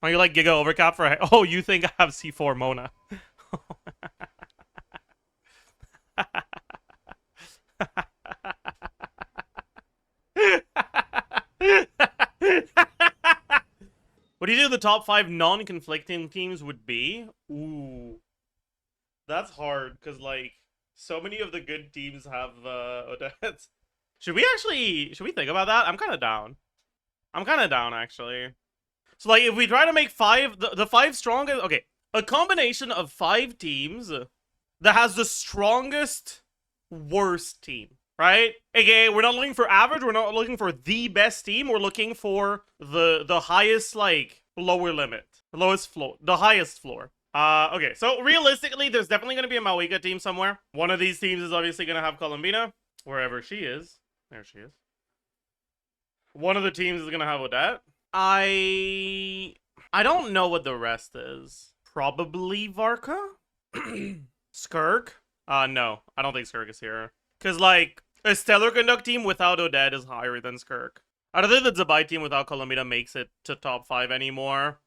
Are you like Giga Overcap for... Oh, you think I have C4 Mona. What do you think the top 5 non-conflicting teams would be? Ooh. That's hard, because, like, so many of the good teams have, Odette. Should we think about that? I'm kind of down. I'm kind of down, actually. So, like, if we try to make the 5 strongest... Okay, a combination of 5 teams that has the strongest, worst team, right? Okay, we're not looking for average, we're not looking for the best team, we're looking for the highest, like, lower limit. The lowest floor. The highest floor. Okay, so realistically, there's definitely going to be a Mawika team somewhere. One of these teams is obviously going to have Columbina, wherever she is. There she is. One of the teams is going to have Odette. I don't know what the rest is. Probably Varka? Skirk? No. I don't think Skirk is here. Because, like, a Stellar Conduct team without Odette is higher than Skirk. I don't think the Zabai team without Columbina makes it to top 5 anymore.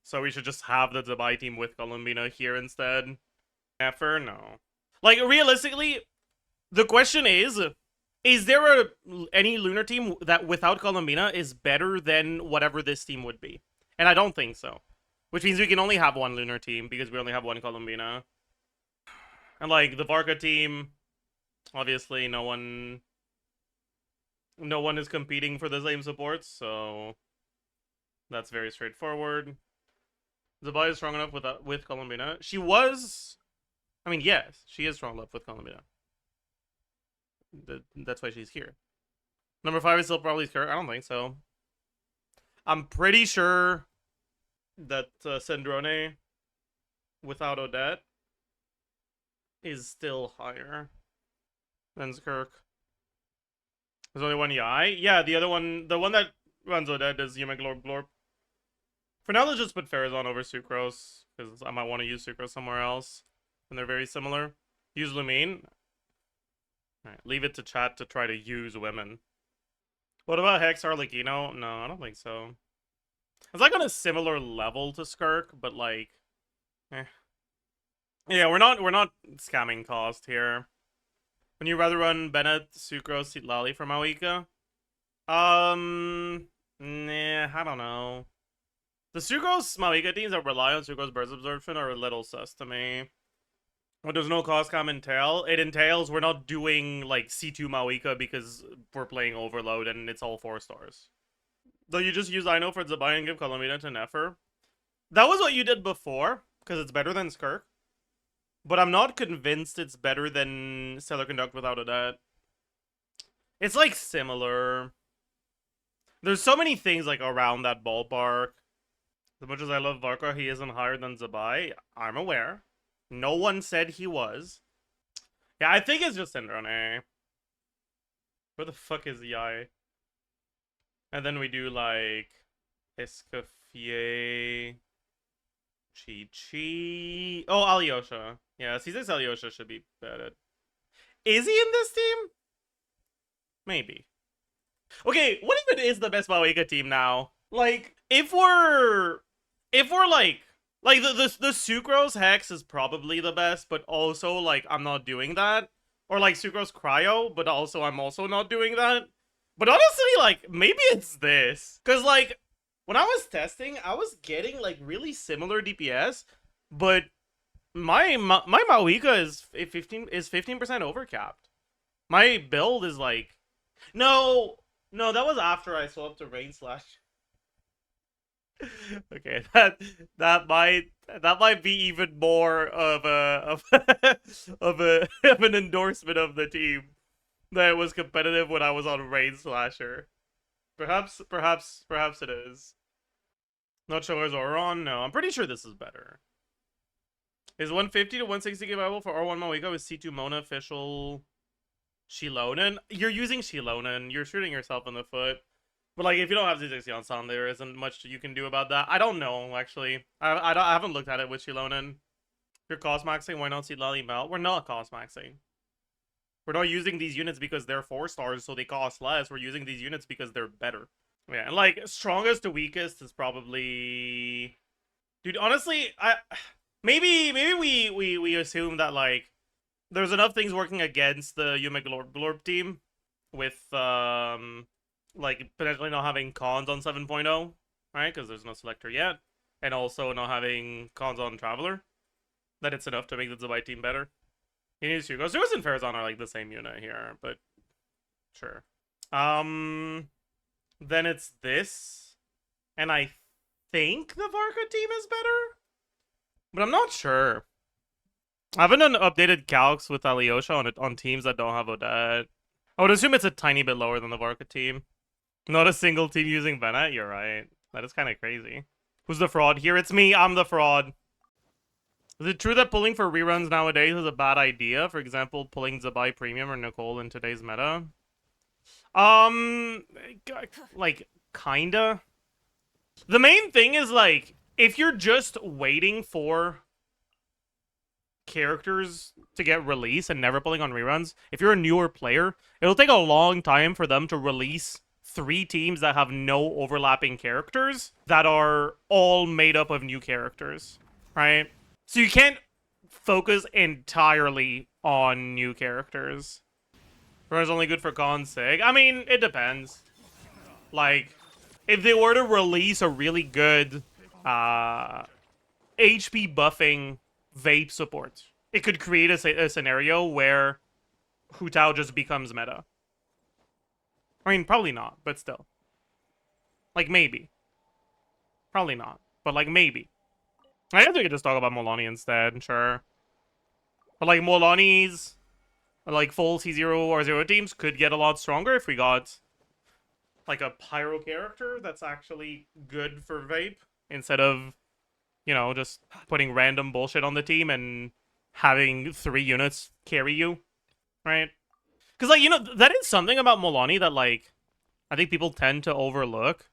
So we should just have the Zabai team with Columbina here instead. Effort? No. Like, realistically, the question is there any Lunar team that without Columbina is better than whatever this team would be? And I don't think so. Which means we can only have one Lunar team because we only have one Columbina. And, like, the Varka team, obviously no one is competing for the same supports, so that's very straightforward. Zabai is strong enough with Columbina. She was... I mean, yes, she is strong enough with Columbina. That's why she's here. Number 5 is still probably Skirk. I don't think so. I'm pretty sure that Sendrone without Odette is still higher than Skirk. There's only one Yai. Yeah, the other one, the one that runs Odette is Yumek Glorp Glorp. For now, let's just put Farazan over Sucrose, because I might want to use Sucrose somewhere else, and they're very similar. Use Lumine. Alright, leave it to chat to try to use women. What about Hex Arlecchino? No, I don't think so. It's like on a similar level to Skirk, but like... Eh. Yeah, we're not scamming cost here. Would you rather run Bennett, Sucrose, Citlali for Mawika? Nah, I don't know. The Sucrose Mawika teams that rely on Sucrose burst absorption are a little sus to me. What does no cost come entail? It entails we're not doing, like, C2 Mawika because we're playing Overload and it's all 4 stars. Though you just use Ino for Zabai and give Columbina to Nefer. That was what you did before, because it's better than Skirk. But I'm not convinced it's better than Stellar Conduct without Odette. It's, like, similar. There's so many things, like, around that ballpark. As much as I love Varka, he isn't higher than Zabai. I'm aware. No one said he was. Yeah, I think it's just Syndrome. Where the fuck is Yai? And then we do, like, Escoffier, Chi-Chi. Oh, Alyosha. Yeah, C6 Alyosha should be better. Is he in this team? Maybe. Okay, what if it is the best Mawika team now? Like, if we're like the Sucrose Hex is probably the best, but also, like, I'm not doing that. Or, like, Sucrose Cryo, but also I'm also not doing that. But honestly, like, maybe it's this. Because, like, when I was testing, I was getting, like, really similar DPS, but my Mawika is 15% overcapped. My build is, like... No, that was after I swapped to Rain Slash. Okay, that might be even more of an endorsement of the team that it was competitive when I was on Rain Slasher. Perhaps it is. Not sure is Oron. No, I'm pretty sure this is better. Is 150 to 160 available for R1 Mawiko? Is C2 Mona official? Shilonen? You're using Shilonen. You're shooting yourself in the foot. But, like, if you don't have Z60 on Sun, there isn't much you can do about that. I don't know, actually. I haven't looked at it with Shilonen. If you're cost maxing, why not see Lally Melt? We're not cost maxing. We're not using these units because they're 4 stars, so they cost less. We're using these units because they're better. Yeah, and like strongest to weakest is probably, dude. Honestly, maybe we assume that like there's enough things working against the Yume Glorb team with like potentially not having cons on 7.0, right? Because there's no selector yet, and also not having cons on Traveler. That it's enough to make the Zabai team better. He needs Hugo. Zeus and Farazan are like the same unit here, but sure. Then it's this, and I think the Varka team is better, but I'm not sure. I haven't done updated calcs with Alyosha on teams that don't have Odette. I would assume it's a tiny bit lower than the Varka team. Not a single team using Bennett. You're right. That is kind of crazy. Who's the fraud? Here it's me. I'm the fraud. Is it true that pulling for reruns nowadays is a bad idea? For example, pulling Zabai Premium or Nicole in today's meta? Like, kinda. The main thing is, like, if you're just waiting for characters to get released and never pulling on reruns, if you're a newer player, it'll take a long time for them to release 3 teams that have no overlapping characters that are all made up of new characters, right? So you can't focus entirely on new characters. Run's only good for con's sake. I mean, it depends. Like, if they were to release a really good HP buffing vape support, it could create a scenario where Hu Tao just becomes meta. I mean, probably not, but still. Like, maybe. Probably not, but like, maybe. I guess we could just talk about Mualani instead, sure. But like, Mualani's like full C0 or 0 teams could get a lot stronger if we got like a pyro character that's actually good for vape instead of, you know, just putting random bullshit on the team and having 3 units carry you, right? Because, like, you know, that is something about Mualani that, like, I think people tend to overlook.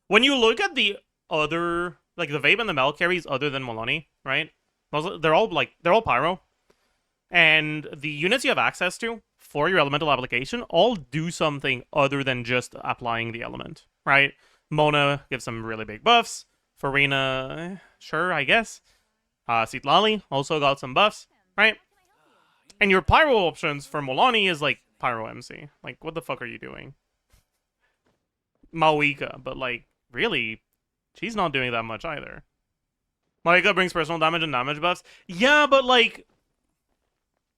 When you look at the other, like, the vape and the Mel carries other than Mualani, right? They're all pyro. And the units you have access to for your elemental application all do something other than just applying the element, right? Mona gives some really big buffs. Farina, sure, I guess. Sitlali also got some buffs, right? And your pyro options for Mualani is like Pyro MC. Like, what the fuck are you doing? Mawika, but like, really, she's not doing that much either. Mawika brings personal damage and damage buffs. Yeah, but like,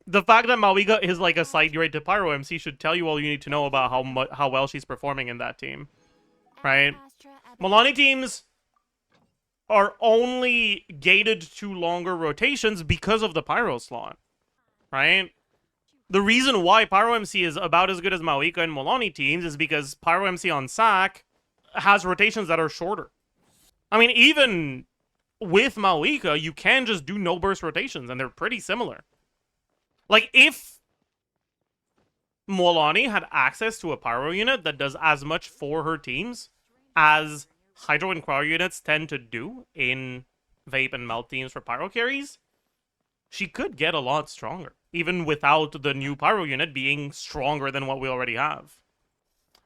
the fact that Mawika is like a side grade to Pyro MC should tell you all you need to know about how well she's performing in that team, right? Mualani teams are only gated to longer rotations because of the Pyro slot, right? The reason why Pyro MC is about as good as Mawika and Mualani teams is because Pyro MC on SAC has rotations that are shorter. I mean, even with Mawika, you can just do no burst rotations, and they're pretty similar. Like, if Mualani had access to a Pyro unit that does as much for her teams as Hydro and Cryo units tend to do in Vape and Melt teams for Pyro carries, she could get a lot stronger, even without the new Pyro unit being stronger than what we already have.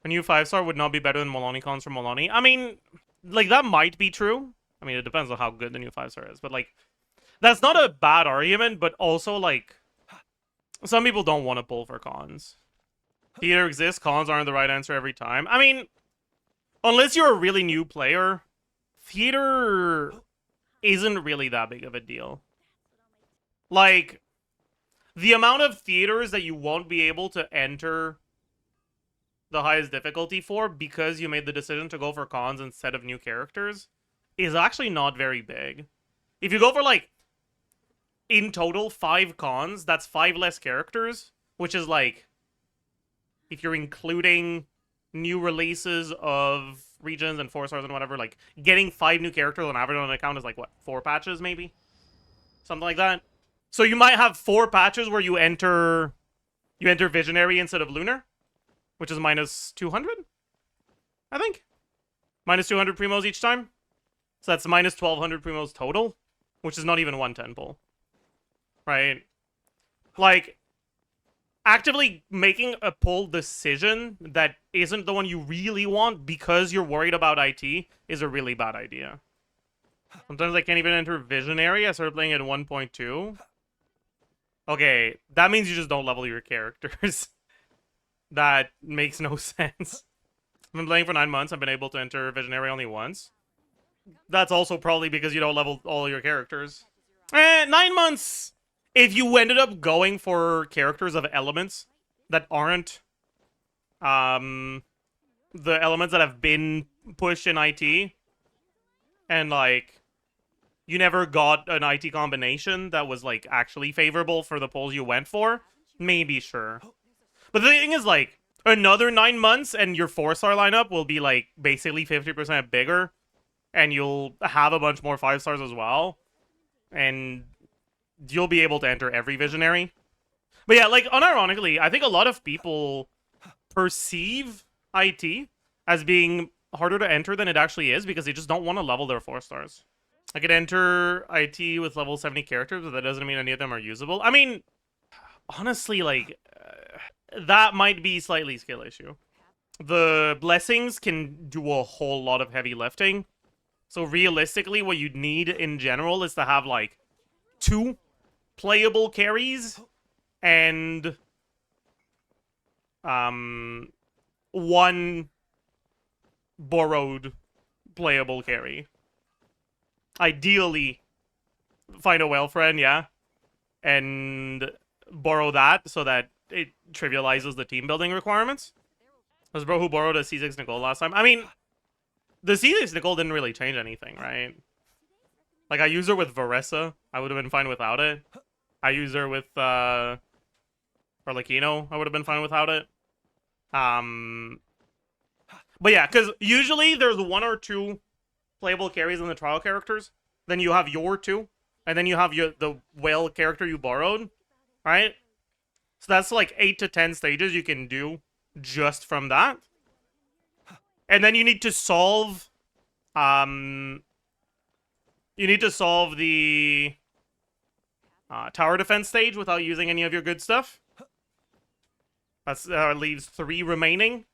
A new 5-star would not be better than Mualani cons for Mualani. I mean, like, that might be true. I mean, it depends on how good the new 5-star is, but, like, that's not a bad argument, but also, like, some people don't want to pull for cons. Theater exists, cons aren't the right answer every time. I mean, unless you're a really new player, theater isn't really that big of a deal. Like, the amount of theaters that you won't be able to enter the highest difficulty for because you made the decision to go for cons instead of new characters is actually not very big. If you go for, like, in total 5 cons, that's 5 less characters, which is like, if you're including new releases of regions and 4-stars and whatever, like, getting 5 new characters on average on an account is like, what, 4 patches maybe? Something like that. So you might have 4 patches where you enter Visionary instead of Lunar, which is minus 200, I think. Minus 200 primos each time. So that's minus 1200 primos total, which is not even 110 pull. Right? Like, actively making a pull decision that isn't the one you really want because you're worried about IT is a really bad idea. Sometimes I can't even enter Visionary. I started playing at 1.2. Okay, that means you just don't level your characters. That makes no sense. I've been playing for 9 months. I've been able to enter Visionary only once. That's also probably because you don't level all your characters. 9 months! If you ended up going for characters of elements that aren't the elements that have been pushed in IT, and like you never got an IT combination that was like actually favorable for the pulls you went for, maybe sure. But the thing is, like, another 9 months and your 4-star lineup will be like basically 50% bigger, and you'll have a bunch more 5-stars as well, and you'll be able to enter every Visionary. But yeah, like, unironically, I think a lot of people perceive IT as being harder to enter than it actually is because they just don't want to level their 4-stars. I could enter IT with level 70 characters, but that doesn't mean any of them are usable. I mean, honestly, like, that might be slightly skill issue. The blessings can do a whole lot of heavy lifting. So realistically, what you'd need in general is to have, like, 2 playable carries and 1 borrowed playable carry. Ideally, find a whale friend, yeah, and borrow that so that it trivializes the team building requirements. There's bro who borrowed a C6 Nicole last time. I mean, the C6 Nicole didn't really change anything, right? Like, I use her with Varessa. I would have been fine without it. I use her with Arlecchino. I would have been fine without it. But yeah, because usually there's 1 or 2 playable carries in the trial characters. Then you have your 2. And then you have the whale character you borrowed. Right? So that's like 8 to 10 stages you can do just from that. And then you need to solve... you need to solve the tower defense stage without using any of your good stuff. That leaves 3 remaining.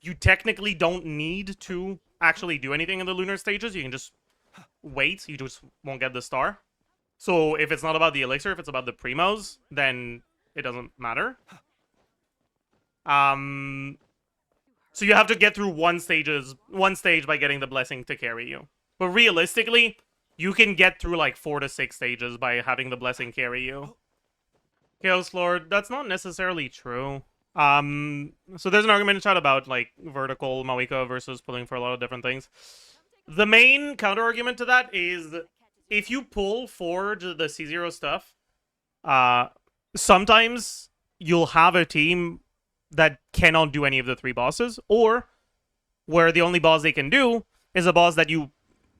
You technically don't need to actually do anything in the lunar stages. You can just wait. You just won't get the star. So if it's not about the elixir, if it's about the primos, then it doesn't matter. So you have to get through one stage by getting the blessing to carry you. But realistically, you can get through like 4 to 6 stages by having the blessing carry you. Chaos Lord, that's not necessarily true. So there's an argument in chat about like vertical Mawika versus pulling for a lot of different things. The main counter argument to that is if you pull for the C0 stuff, sometimes you'll have a team that cannot do any of the 3 bosses, or where the only boss they can do is a boss that you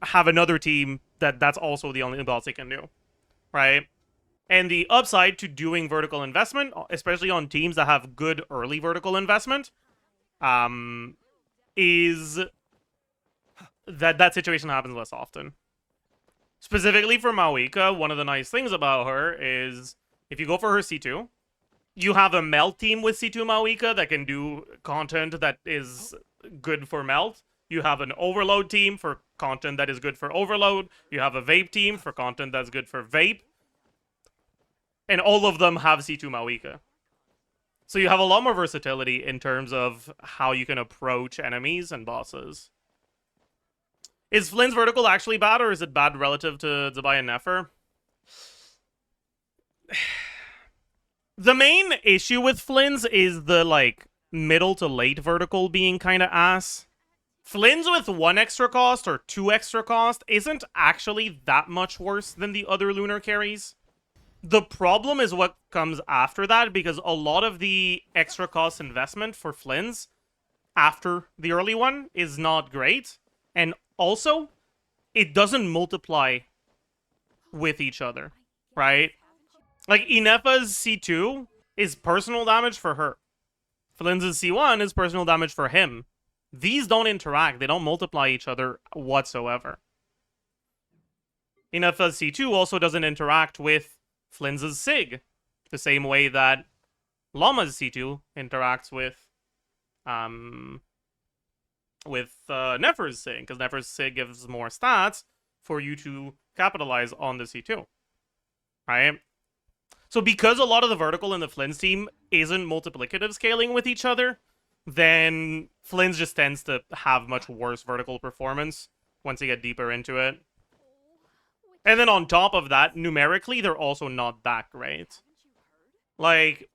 have another team that's also the only boss they can do, right? And the upside to doing vertical investment, especially on teams that have good early vertical investment, is that situation happens less often. Specifically for Mawika, one of the nice things about her is if you go for her C2, you have a melt team with C2 Mawika that can do content that is good for melt. You have an overload team for content that is good for overload. You have a vape team for content that's good for vape. And all of them have C2 Mawika. So you have a lot more versatility in terms of how you can approach enemies and bosses. Is Flins vertical actually bad, or is it bad relative to Zabai and Nefer? The main issue with Flins is the, like, middle to late vertical being kind of ass. Flins with 1 extra cost or 2 extra cost isn't actually that much worse than the other lunar carries. The problem is what comes after that, because a lot of the extra cost investment for Flins after the early one is not great. And also, it doesn't multiply with each other, right? Like, Inefa's C2 is personal damage for her. Flins' C1 is personal damage for him. These don't interact. They don't multiply each other whatsoever. Inefa's C2 also doesn't interact with Flins' Sig, the same way that Llama's C2 interacts with Nefer's Sig, because Nefer's Sig gives more stats for you to capitalize on the C2, right? So because a lot of the vertical in the Flins team isn't multiplicative scaling with each other, then Flins just tends to have much worse vertical performance once you get deeper into it. And then on top of that, numerically, they're also not that great. Like,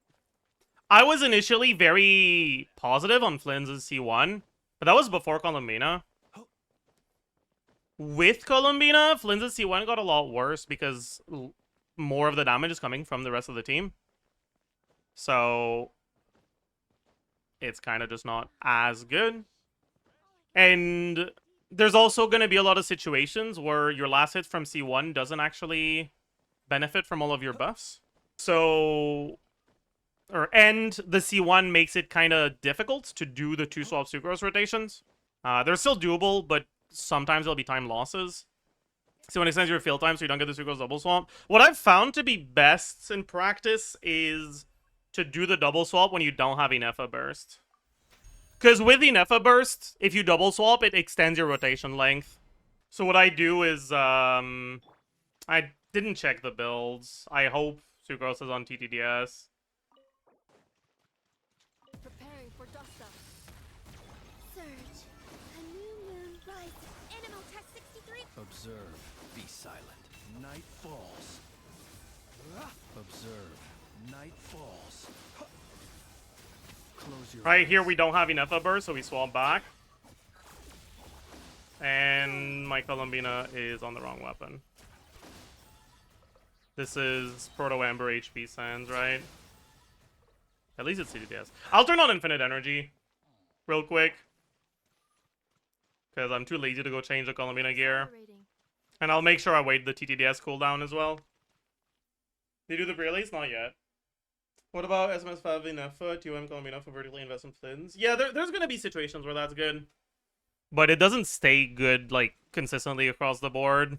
I was initially very positive on Flins' C1, but that was before Columbina. With Columbina, Flins' C1 got a lot worse because more of the damage is coming from the rest of the team. So it's kind of just not as good. And there's also going to be a lot of situations where your last hit from C1 doesn't actually benefit from all of your buffs. So... And the C1 makes it kind of difficult to do the 2-swap sucrose rotations. They're still doable, but sometimes there'll be time losses. So it extends your field time so you don't get the sucrose double swap. What I've found to be best in practice is to do the double swap when you don't have Inefa burst. Because with Inefa burst, if you double swap, it extends your rotation length. So what I do is, I didn't check the builds. I hope sucrose is on TTDS. Preparing for dust up. Surge. A new moon rises. Animal test 63. Observe. Be silent. Night falls. Observe. Night falls. Close your Right eyes. here we don't have enough of burst, so we swap back. And my Columbina is on the wrong weapon. This is Proto Amber HP Sands, right? At least it's CDDS. I'll turn on Infinite Energy real quick. Because I'm too lazy to go change the Columbina gear. And I'll make sure I wait the TTDS cooldown as well. They do the Breleys? Not yet. What about SMS5 Inefa, 2M Columbina for vertically investment Flins? Yeah, there's going to be situations where that's good. But it doesn't stay good, like, consistently across the board.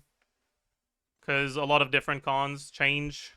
Because a lot of different cons change.